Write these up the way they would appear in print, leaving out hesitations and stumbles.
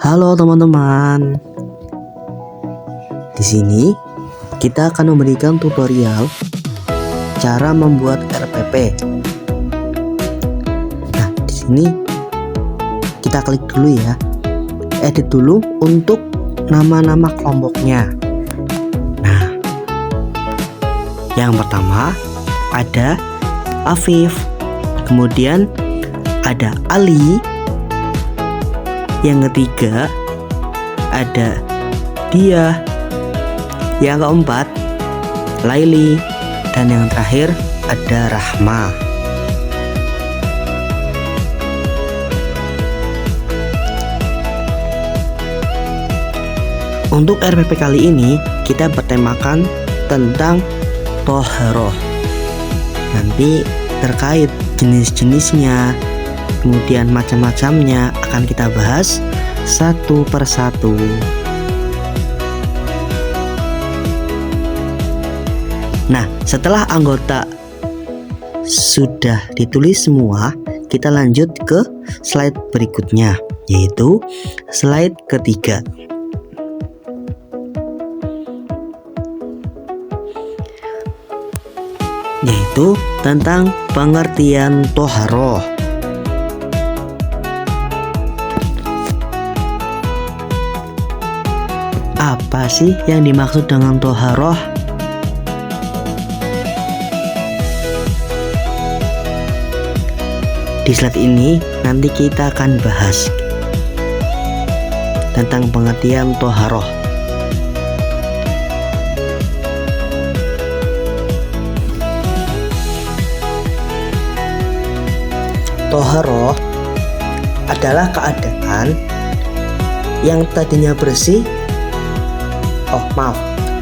Halo teman-teman. Di sini kita akan memberikan tutorial cara membuat RPP. Nah, di sini kita klik dulu ya. Edit dulu untuk nama-nama kelompoknya. Nah, yang pertama ada Afif, kemudian ada Ali. Yang ketiga ada Dia, yang keempat Laili, dan yang terakhir ada Rahma. Untuk RPP kali ini kita bertemakan tentang Toharoh. Nanti terkait jenis-jenisnya, kemudian macam-macamnya akan kita bahas satu persatu. Nah, setelah anggota sudah ditulis semua, kita lanjut ke slide berikutnya, yaitu slide ketiga. Yaitu tentang pengertian Toharoh. Apa sih yang dimaksud dengan Toharoh? Di slide ini nanti kita akan bahas tentang pengertian Toharoh. Toharoh adalah keadaan yang tadinya bersih.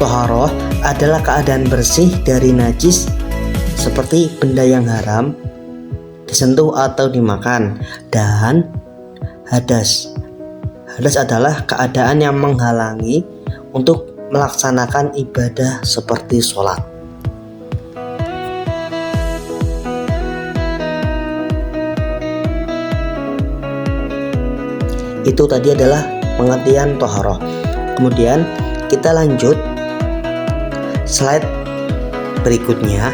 Toharoh adalah keadaan bersih dari najis seperti benda yang haram disentuh atau dimakan. Dan hadas adalah keadaan yang menghalangi untuk melaksanakan ibadah seperti sholat. Itu tadi adalah pengertian Toharoh. Kemudian kita lanjut slide berikutnya,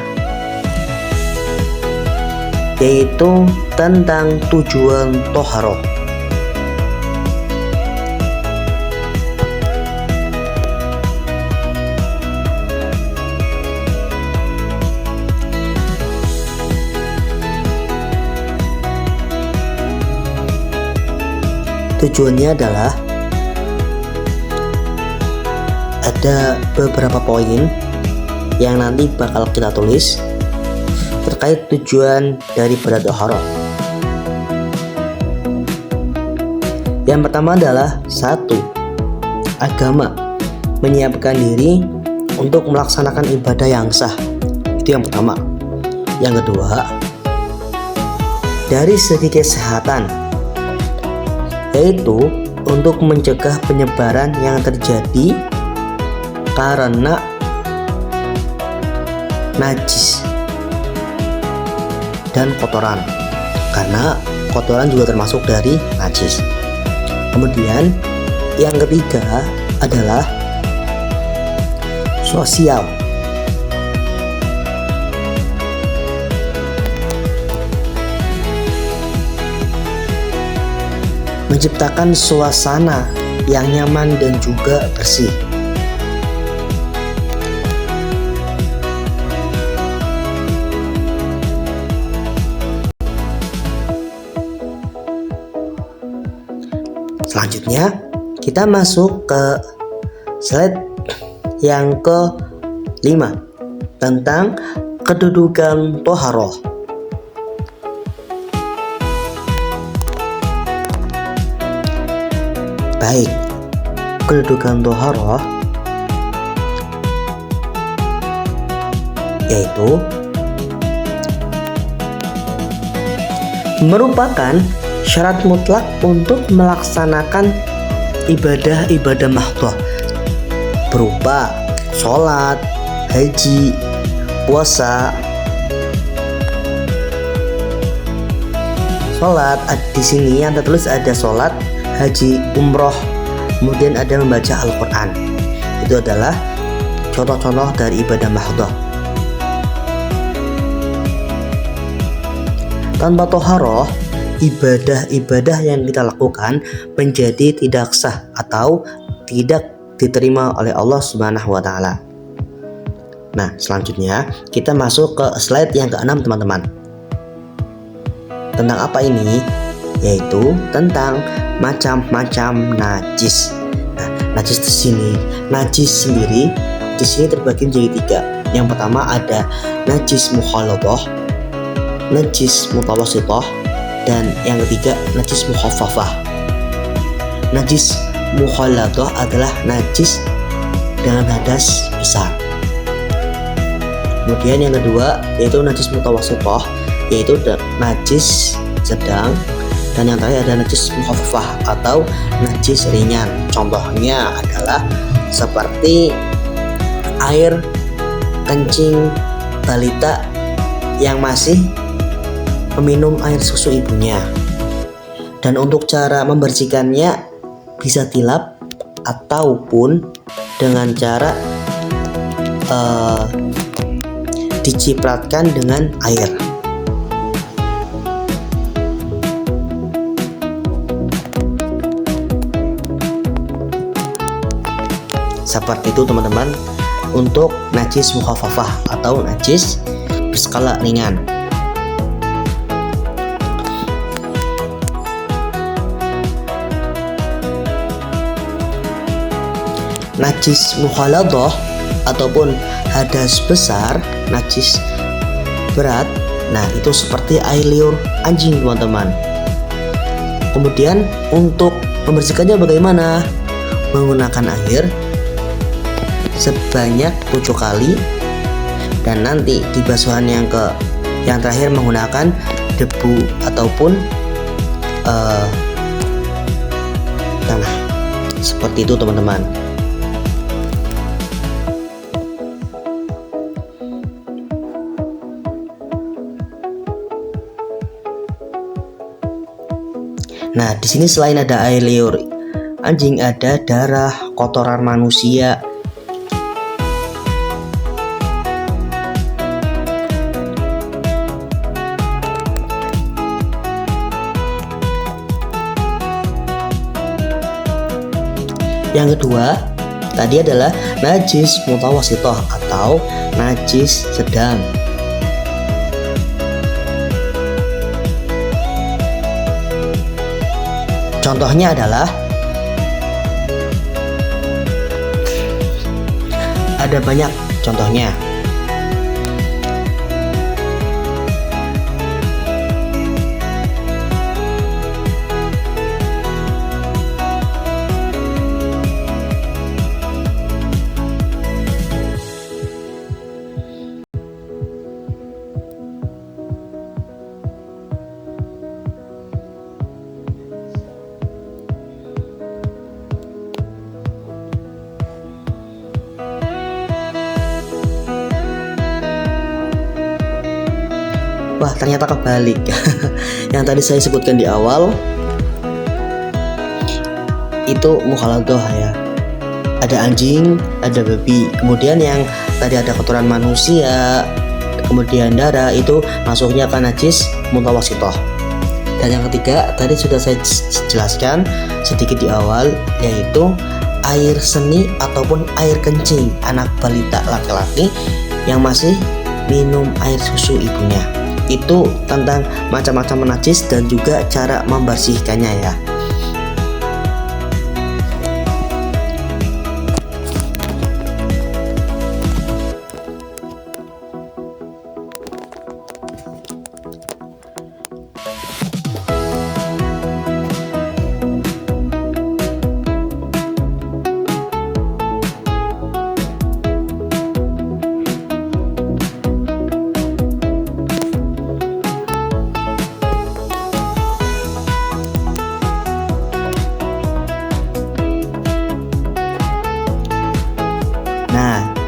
yaitu tentang tujuan Toharoh. Tujuannya adalah ada beberapa poin yang nanti bakal kita tulis terkait tujuan daripada Toharoh. Yang pertama adalah 1. Agama, menyiapkan diri untuk melaksanakan ibadah yang sah. Itu yang pertama. Yang kedua, dari segi kesehatan, yaitu untuk mencegah penyebaran yang terjadi karena najis dan kotoran, karena kotoran juga termasuk dari najis. Kemudian yang ketiga adalah sosial, menciptakan suasana yang nyaman dan juga bersih. Selanjutnya kita masuk ke slide yang ke-5 tentang kedudukan Toharoh. Baik, kedudukan Toharoh yaitu merupakan syarat mutlak untuk melaksanakan ibadah-ibadah mahdhah berupa sholat, haji, puasa. Sholat di sini yang tertulis ada sholat, haji, umroh, kemudian ada membaca Al-Quran. Itu adalah contoh-contoh dari ibadah mahdhah. Tanpa toharoh, ibadah-ibadah yang kita lakukan menjadi tidak sah atau tidak diterima oleh Allah Subhanahu wa Ta'ala. Nah, selanjutnya kita masuk ke slide yang ke-6, teman-teman. Tentang apa ini? Yaitu tentang macam-macam najis. Nah, najis di sini, najis sendiri di sini terbagi menjadi 3. Yang pertama ada najis mukhaladhah, najis mutawassithah, dan yang ketiga najis mukhaffafah. Najis mukhaladhah adalah najis dengan hadas besar. Kemudian yang kedua yaitu najis mutawassithah, yaitu najis sedang, dan yang terakhir ada najis mukhaffafah atau najis ringan. Contohnya adalah seperti air kencing balita yang masih meminum air susu ibunya. Dan untuk cara membersihkannya bisa tilap ataupun dengan cara dicipratkan dengan air. Seperti itu, teman-teman, untuk najis mukhaffafah atau najis berskala ringan. Najis mukhaladhah ataupun hadas besar, najis berat, nah itu seperti air liur anjing, teman-teman. Kemudian untuk membersihkannya bagaimana? Menggunakan air sebanyak 7 kali, dan nanti di basuhan yang terakhir menggunakan debu ataupun tanah. Seperti itu, teman-teman. Nah, di sini selain ada air liur anjing, ada darah, kotoran manusia. Yang kedua tadi adalah najis mutawassithah atau najis sedang. Contohnya adalah ada banyak contohnya. Wah, ternyata kebalik. Yang tadi saya sebutkan di awal itu mukhaladhah ya. Ada anjing, ada babi. Kemudian yang tadi ada kotoran manusia, kemudian darah, itu masuknya ke najis mutawassithah. Dan yang ketiga tadi sudah saya jelaskan sedikit di awal, yaitu air seni ataupun air kencing anak balita laki-laki yang masih minum air susu ibunya. Itu tentang macam-macam najis dan juga cara membersihkannya ya.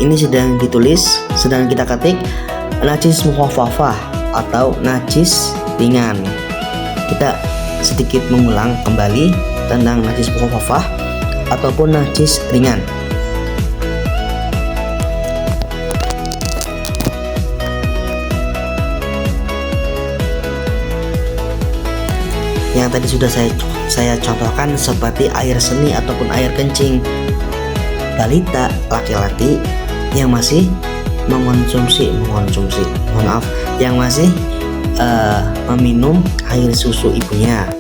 Ini sedang ditulis, sedang kita ketik najis mukhaffafah atau najis ringan. Kita sedikit mengulang kembali. tentang najis mukhafafah ataupun najis ringan. Yang tadi sudah saya contohkan seperti air seni ataupun air kencing. Balita laki-laki yang masih yang masih meminum air susu ibunya.